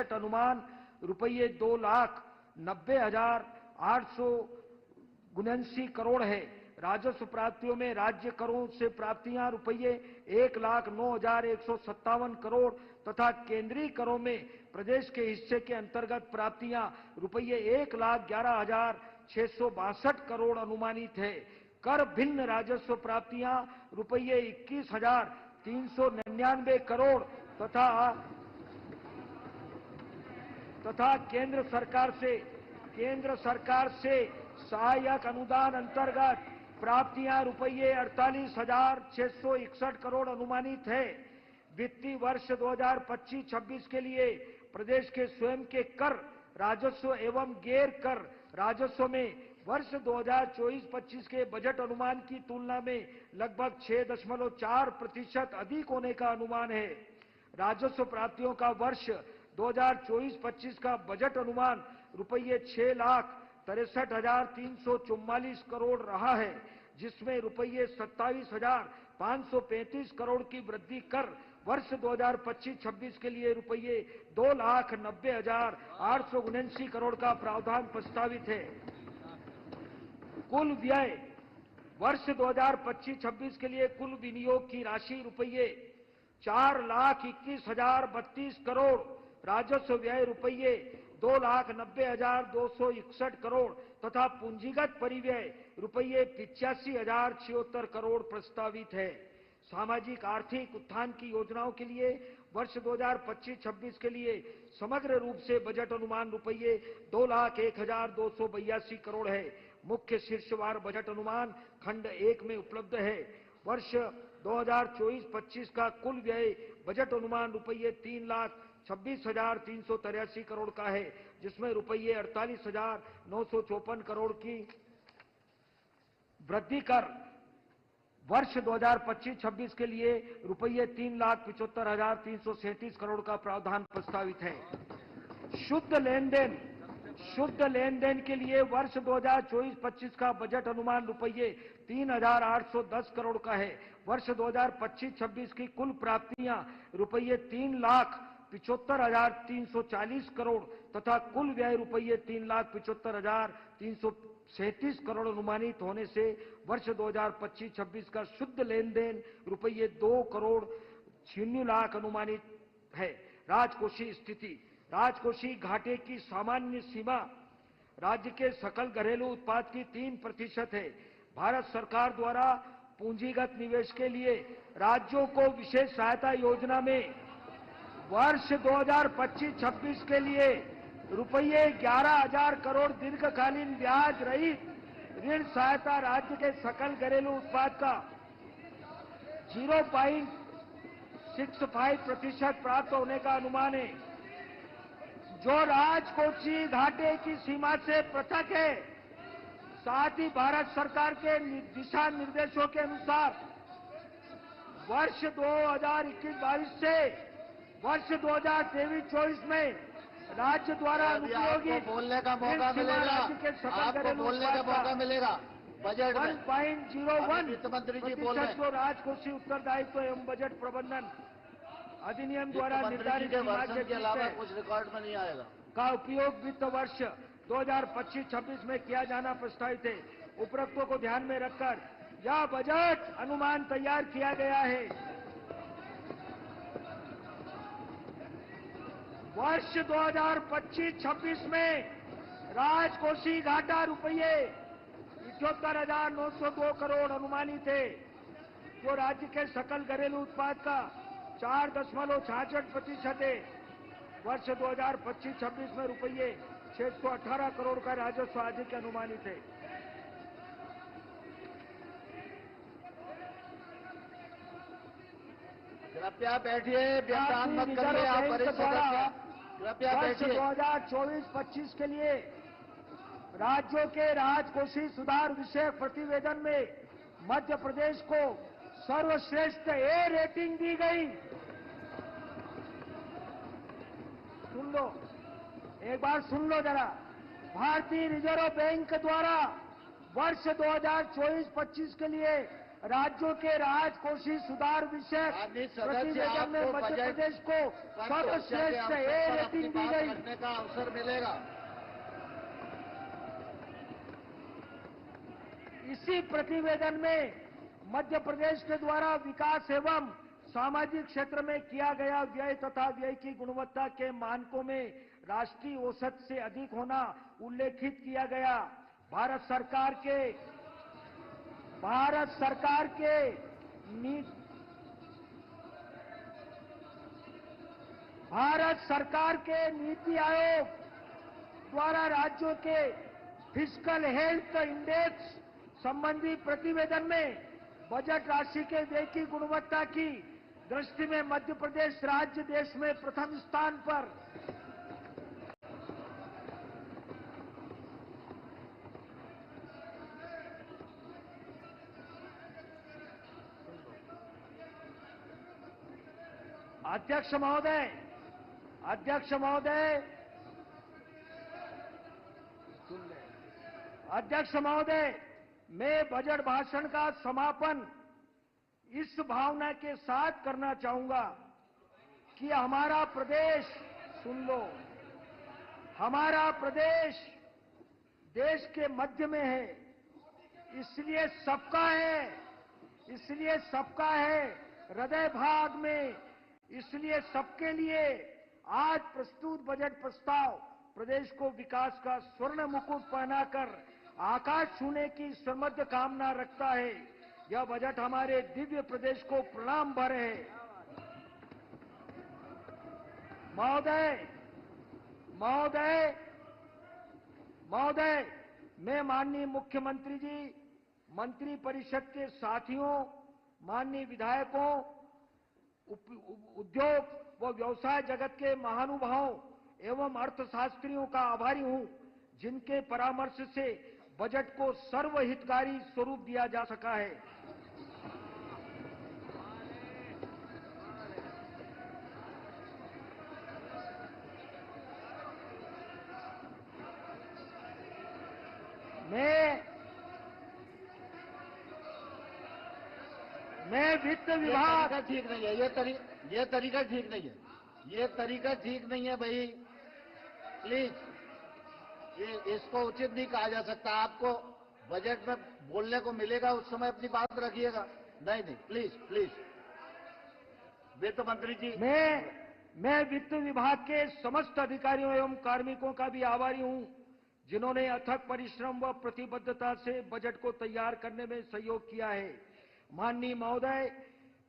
अनुमान रुपये 2,90,879 करोड़ है। राजस्व प्राप्तियों में राज्य करों से प्राप्तियां रुपये 1,09,157 करोड़ तथा केंद्रीय करों में प्रदेश के हिस्से के अंतर्गत प्राप्तियां रुपये 1,11,662 करोड़ अनुमानित है। कर भिन्न राजस्व प्राप्तियां रुपये 21,399 करोड़ तथा केंद्र सरकार से सहायक अनुदान अंतर्गत प्राप्तियां रुपये 48,661 करोड़ अनुमानित है। वित्तीय वर्ष 2025-26 के लिए प्रदेश के स्वयं के कर राजस्व एवं गैर कर राजस्व में वर्ष 2024-25 के बजट अनुमान की तुलना में लगभग 6.4% अधिक होने का अनुमान है। राजस्व प्राप्तियों का वर्ष 2024-25 का बजट अनुमान रुपये 6,63,344 करोड़ रहा है, जिसमें रुपये 27,535 करोड़ की वृद्धि कर वर्ष 2025-26 के लिए रुपये 2,90,879 करोड़ का प्रावधान प्रस्तावित है। कुल व्यय वर्ष 2025-26 के लिए कुल विनियोग की राशि रुपये 4,21,032 करोड़, राजस्व व्यय रुपये 2,90,261 करोड़ तथा पूंजीगत परिव्यय रुपये 85,076 करोड़ प्रस्तावित है। सामाजिक आर्थिक उत्थान की योजनाओं के लिए वर्ष 2025-26 के लिए समग्र रूप से बजट अनुमान रुपये 2,01,282 करोड़ है। मुख्य शीर्षवार बजट अनुमान खंड 1 में उपलब्ध है। वर्ष 2024-25 का कुल व्यय बजट अनुमान रुपये 3,26,383 करोड़ का है, जिसमें रुपये 48,954 करोड़ की वृद्धि कर वर्ष 2025-26 के लिए रुपये 3,75,337 करोड़ का प्रावधान प्रस्तावित है। शुद्ध लेन देन के लिए वर्ष 2024-25 का बजट अनुमान रुपये 3,810 करोड़ का है। वर्ष 2025-26 की कुल प्राप्तियां रुपये 3,75,340 करोड़ तथा कुल व्यय रुपये 3,75,337 करोड़ अनुमानित होने से वर्ष 2025-26 का शुद्ध लेन देन रुपये 2,06 लाख अनुमानित है। राजकोषीय स्थिति। राजकोषीय घाटे की सामान्य सीमा राज्य के सकल घरेलू उत्पाद की 3% है। भारत सरकार द्वारा पूंजीगत निवेश के लिए राज्यों को विशेष सहायता योजना में वर्ष 2025-26 के लिए रुपये 11,000 करोड़ दीर्घकालीन ब्याज रहित ऋण सहायता राज्य के सकल घरेलू उत्पाद का 0.65% प्राप्त होने का अनुमान है, जो राजकोषीय घाटे की सीमा से पृथक है। साथ ही भारत सरकार के दिशा निर्देशों के अनुसार वर्ष 2021-22 से वर्ष 2023-24 में राज्य द्वारा अनुपयोगी बोलने का मौका मिलेगा, आपको बोलने का मौका मिलेगा। बजट 1.01% वित्त मंत्री जी बोल रहे हैं। जो राजकोषीय उत्तरदायित्व एवं बजट प्रबंधन अधिनियम द्वारा निर्धारित के अलावा कुछ रिकॉर्ड में नहीं आएगा का उपयोग वित्त वर्ष 2025-26 में किया जाना प्रस्तावित है। उपरोक्तों को ध्यान में रखकर यह बजट अनुमान तैयार किया गया है। वर्ष 2025-26 में राजकोषीय घाटा रुपये 78,902 करोड़ अनुमानित है, जो राज्य के सकल घरेलू उत्पाद का 4.66% है। वर्ष 2025-26 में रुपये 618 करोड़ का राजस्व अधिक अनुमानित है। कृपया बैठिए, व्याख्यान मत करिए, आप वरिष्ठ सदस्य। कृपया बैठिए। 2024-25 के लिए राज्यों के राजकोषीय सुधार विषयक प्रतिवेदन में मध्य प्रदेश को सर्वश्रेष्ठ ए रेटिंग दी गई। सुन लो, एक बार सुन लो जरा। भारतीय रिजर्व बैंक द्वारा वर्ष 2024-25 के लिए राज्यों के राजकोषीय सुधार विषयक माननीय सदस्य, प्रतिवेदन में आपको मध्य बजट प्रदेश को पर चर्चा के सर्वश्रेष्ठ अवसर ए पर अपनी रेटिंग दी बात गई। रखने का अवसर मिलेगा। इसी प्रतिवेदन में मध्य प्रदेश के द्वारा विकास एवं सामाजिक क्षेत्र में किया गया व्यय तथा व्यय की गुणवत्ता के मानकों में राष्ट्रीय औसत से अधिक होना उल्लेखित किया गया। भारत सरकार के नीति आयोग द्वारा राज्यों के फिस्कल हेल्थ इंडेक्स संबंधी प्रतिवेदन में बजट राशि के व्यय की गुणवत्ता की दृष्टि में मध्य प्रदेश राज्य देश में प्रथम स्थान पर। अध्यक्ष महोदय, मैं बजट भाषण का समापन इस भावना के साथ करना चाहूंगा कि हमारा प्रदेश, सुन लो, हमारा प्रदेश देश के मध्य में है, इसलिए सबका है हृदय भाग में, इसलिए सबके लिए आज प्रस्तुत बजट प्रस्ताव प्रदेश को विकास का स्वर्ण मुकुट पहनाकर आकाश छूने की समृद्ध कामना रखता है। यह बजट हमारे दिव्य प्रदेश को प्रणाम भर है। महोदय, मैं माननीय मुख्यमंत्री जी, मंत्री परिषद के साथियों, माननीय विधायकों, उद्योग व व्यवसाय जगत के महानुभावों एवं अर्थशास्त्रियों का आभारी हूं, जिनके परामर्श से बजट को सर्वहितकारी स्वरूप दिया जा सका है। मैं वित्त विभाग, ये ठीक नहीं है, ये तरीका ठीक नहीं है, ये तरीका ठीक नहीं है भाई, प्लीज, इसको उचित नहीं कहा जा सकता। आपको बजट में बोलने को मिलेगा, उस समय अपनी बात रखिएगा। नहीं, प्लीज। वित्त मंत्री जी, मैं वित्त विभाग के समस्त अधिकारियों एवं कार्मिकों का भी आभारी हूं, जिन्होंने अथक परिश्रम व प्रतिबद्धता से बजट को तैयार करने में सहयोग किया है। माननीय महोदय,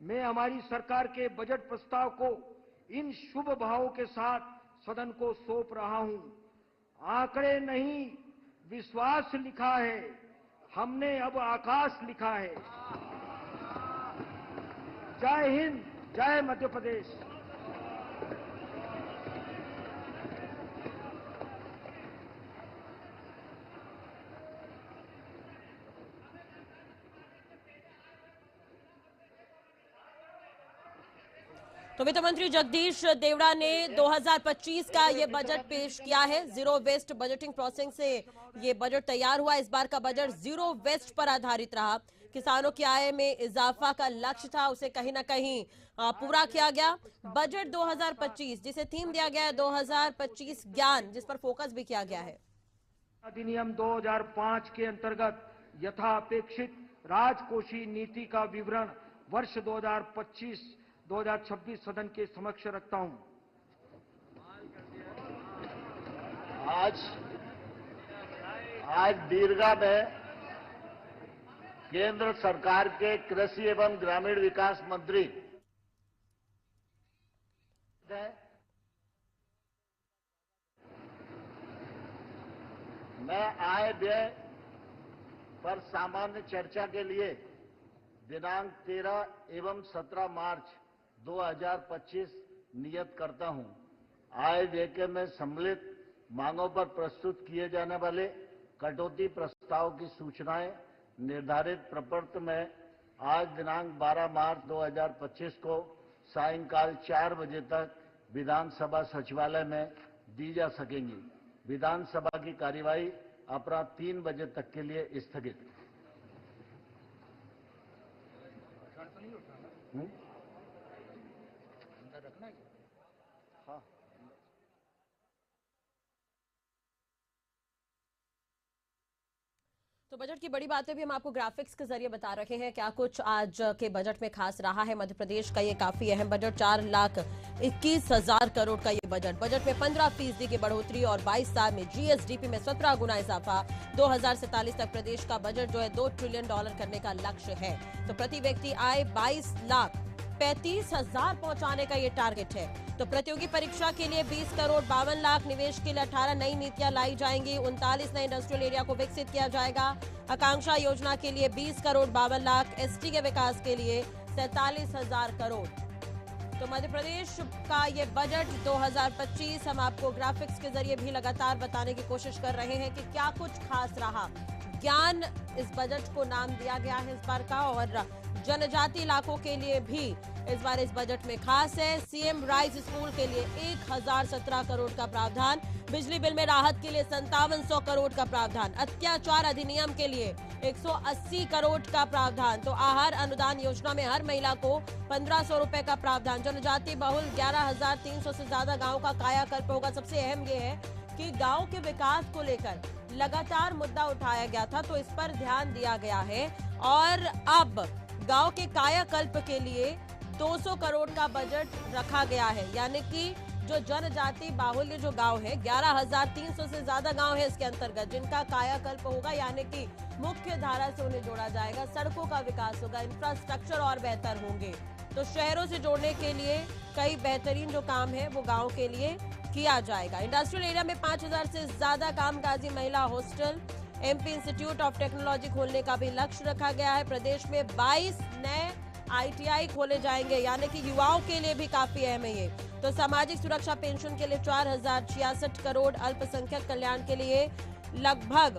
मैं हमारी सरकार के बजट प्रस्ताव को इन शुभ भावों के साथ सदन को सौंप रहा हूं। आंकड़े नहीं, विश्वास लिखा है, हमने अब आकाश लिखा है। जय हिंद, जय मध्य प्रदेश। तो वित्त मंत्री जगदीश देवड़ा ने 2025 का ये बजट पेश किया है। जीरो वेस्ट बजटिंग प्रोसेसिंग से ये बजट तैयार हुआ। इस बार का बजट जीरो वेस्ट पर आधारित रहा। किसानों की आय में इजाफा का लक्ष्य था, उसे कहीं ना कहीं पूरा किया गया। बजट 2025 जिसे थीम दिया गया है 2025 ज्ञान, जिस पर फोकस भी किया गया है। अधिनियम 2005 के अंतर्गत यथापेक्षित राजकोषीय नीति का विवरण वर्ष 2025-2026 सदन के समक्ष रखता हूं। आज दीर्घा में केंद्र सरकार के कृषि एवं ग्रामीण विकास मंत्री मैं आय व्यय पर सामान्य चर्चा के लिए दिनांक 13 एवं 17 मार्च 2025 नियत करता हूं। आय व्यय के में सम्मिलित मांगों पर प्रस्तुत किए जाने वाले कटौती प्रस्ताव की सूचनाएं निर्धारित प्रपत्र में आज दिनांक 12 मार्च 2025 को सायंकाल 4 बजे तक विधानसभा सचिवालय में दी जा सकेंगी। विधानसभा की कार्यवाही अपराह्न 3 बजे तक के लिए स्थगित। हाँ, तो बजट की बड़ी बातें भी हम आपको ग्राफिक्स के जरिए बता रहे हैं क्या कुछ आज के बजट में खास रहा है। मध्य प्रदेश का ये काफी अहम बजट 4,21,000 करोड़ का ये बजट में 15% की बढ़ोतरी और 22 साल में जीएसडीपी में 17 गुना इजाफा। 2047 तक प्रदेश का बजट जो है $2 ट्रिलियन करने का लक्ष्य है। तो प्रति व्यक्ति आय 22,35,000 पहुंचाने का ये टारगेट है। तो प्रतियोगी परीक्षा के लिए 20 करोड़ 52 लाख, निवेश के लिए 18 नई नीतियां लाई जाएंगी। 39 नए इंडस्ट्रियल एरिया को विकसित किया जाएगा। आकांक्षा योजना के लिए 20 करोड़ 52 लाख, एसटी के विकास के लिए 47,000 करोड़। तो मध्य प्रदेश का ये बजट 2025 हम आपको ग्राफिक्स के जरिए भी लगातार बताने की कोशिश कर रहे हैं कि क्या कुछ खास रहा। ज्ञान इस बजट को नाम दिया गया है इस बार का, और जनजाति इलाकों के लिए भी इस बार इस बजट में खास है। सीएम राइज स्कूल के लिए 1017 करोड़ का प्रावधान, बिजली बिल में राहत के लिए 5700 करोड़ का प्रावधान, अत्याचार अधिनियम के लिए 180 करोड़ का प्रावधान। तो आहार अनुदान योजना में हर महिला को 1500 रुपए का प्रावधान। जनजाति बहुल 11,300 से ज्यादा गाँव का कायाकल्प होगा। सबसे अहम ये है कि गांव के विकास को लेकर लगातार मुद्दा उठाया गया था, तो इस पर ध्यान दिया गया है और अब गांव के कायाकल्प के लिए 200 करोड़ का बजट रखा गया है। यानी कि जो जनजाति बाहुल्य जो गांव है, 11,300 से ज्यादा गांव है इसके अंतर्गत, जिनका कायाकल्प होगा, यानी कि मुख्य धारा से उन्हें जोड़ा जाएगा, सड़कों का विकास होगा, इंफ्रास्ट्रक्चर और बेहतर होंगे। तो शहरों से जोड़ने के लिए कई बेहतरीन जो काम है वो गाँव के लिए किया जाएगा। इंडस्ट्रियल एरिया में 5,000 से ज्यादा कामकाजी महिला hostel, MP institute of technology खोलने का भी लक्ष्य रखा गया है। प्रदेश में 22 नए आईटीआई खोले जाएंगे, यानी कि युवाओं के लिए भी काफी अहम है ये। तो सामाजिक सुरक्षा पेंशन के लिए 4,066 करोड़, अल्पसंख्यक कल्याण के लिए लगभग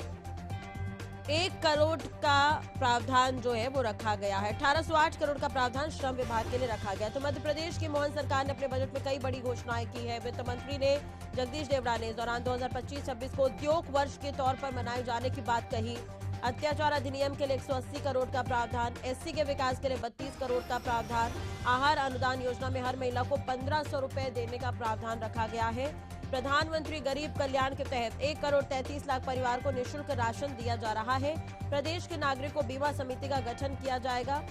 1 करोड़ का प्रावधान जो है वो रखा गया है। 1808 करोड़ का प्रावधान श्रम विभाग के लिए रखा गया। तो मध्य प्रदेश की मोहन सरकार ने अपने बजट में कई बड़ी घोषणाएं की है। वित्त मंत्री ने जगदीश देवड़ा ने इस दौरान 2025-26 को उद्योग वर्ष के तौर पर मनाए जाने की बात कही। अत्याचार अधिनियम के लिए 180 करोड़ का प्रावधान, एससी के विकास के लिए 32 करोड़ का प्रावधान, आहार अनुदान योजना में हर महिला को 1500 रुपए देने का प्रावधान रखा गया है। प्रधानमंत्री गरीब कल्याण के तहत 1 करोड़ 33 लाख परिवार को निःशुल्क राशन दिया जा रहा है। प्रदेश के नागरिकों बीमा समिति का गठन किया जाएगा।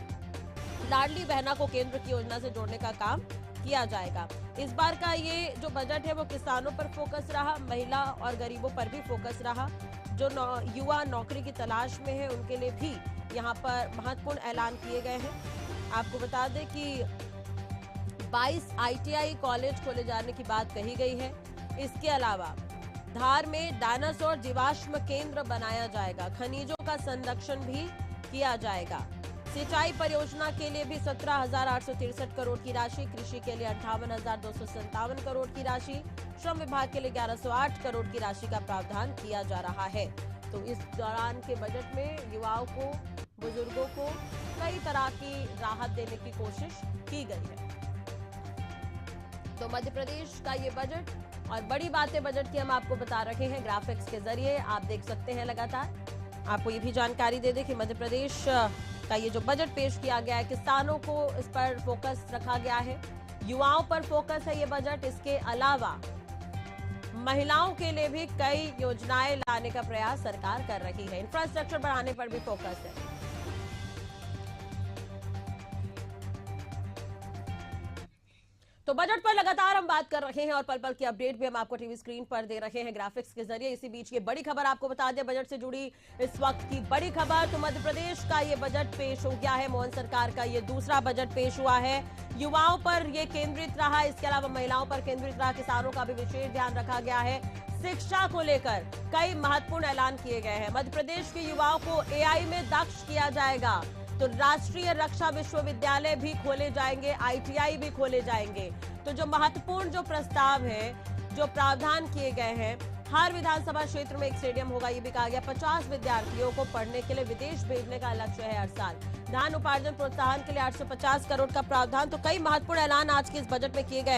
लाडली बहना को केंद्र की योजना से जोड़ने का काम किया जाएगा। इस बार का ये जो बजट है वो किसानों पर फोकस रहा, महिला और गरीबों पर भी फोकस रहा। जो युवा नौकरी की तलाश में है उनके लिए भी यहाँ पर महत्वपूर्ण ऐलान किए गए हैं। आपको बता दें कि 22 आईटीआई कॉलेज खोले जाने की बात कही गई है। इसके अलावा धार में डायनासोर जीवाश्म केंद्र बनाया जाएगा। खनिजों का संरक्षण भी किया जाएगा। सिंचाई परियोजना के लिए भी 17,863 करोड़ की राशि, कृषि के लिए 58,257 करोड़ की राशि, श्रम विभाग के लिए 1108 करोड़ की राशि का प्रावधान किया जा रहा है। तो इस दौरान के बजट में युवाओं को, बुजुर्गों को कई तरह की राहत देने की कोशिश की गई है। तो मध्य प्रदेश का ये बजट और बड़ी बातें बजट की हम आपको बता रहे हैं ग्राफिक्स के जरिए, आप देख सकते हैं लगातार। आपको ये भी जानकारी दे दें कि मध्य प्रदेश का ये जो बजट पेश किया गया है, किसानों को इस पर फोकस रखा गया है, युवाओं पर फोकस है ये बजट। इसके अलावा महिलाओं के लिए भी कई योजनाएं लाने का प्रयास सरकार कर रही है। इंफ्रास्ट्रक्चर बढ़ाने पर भी फोकस है। तो बजट पर लगातार हम बात कर रहे हैं और पल पल की अपडेट भी हम आपको टीवी स्क्रीन पर दे रहे हैं ग्राफिक्स के जरिए। इसी बीच ये बड़ी खबर आपको बता दें, बजट से जुड़ी इस वक्त की बड़ी खबर। तो मध्य प्रदेश का ये बजट पेश हो गया है। मोहन सरकार का ये दूसरा बजट पेश हुआ है। युवाओं पर ये केंद्रित रहा, इसके अलावा महिलाओं पर केंद्रित रहा, किसानों का भी विशेष ध्यान रखा गया है। शिक्षा को लेकर कई महत्वपूर्ण ऐलान किए गए हैं। मध्य प्रदेश के युवाओं को एआई में दक्ष किया जाएगा। तो राष्ट्रीय रक्षा विश्वविद्यालय भी खोले जाएंगे, आईटीआई भी खोले जाएंगे। तो जो महत्वपूर्ण जो प्रस्ताव है, जो प्रावधान किए गए हैं, हर विधानसभा क्षेत्र में एक स्टेडियम होगा, ये भी कहा गया। 50 विद्यार्थियों को पढ़ने के लिए विदेश भेजने का लक्ष्य है हर साल। धान उपार्जन प्रोत्साहन के लिए 850 करोड़ का प्रावधान। तो कई महत्वपूर्ण ऐलान आज के इस बजट में किए गए।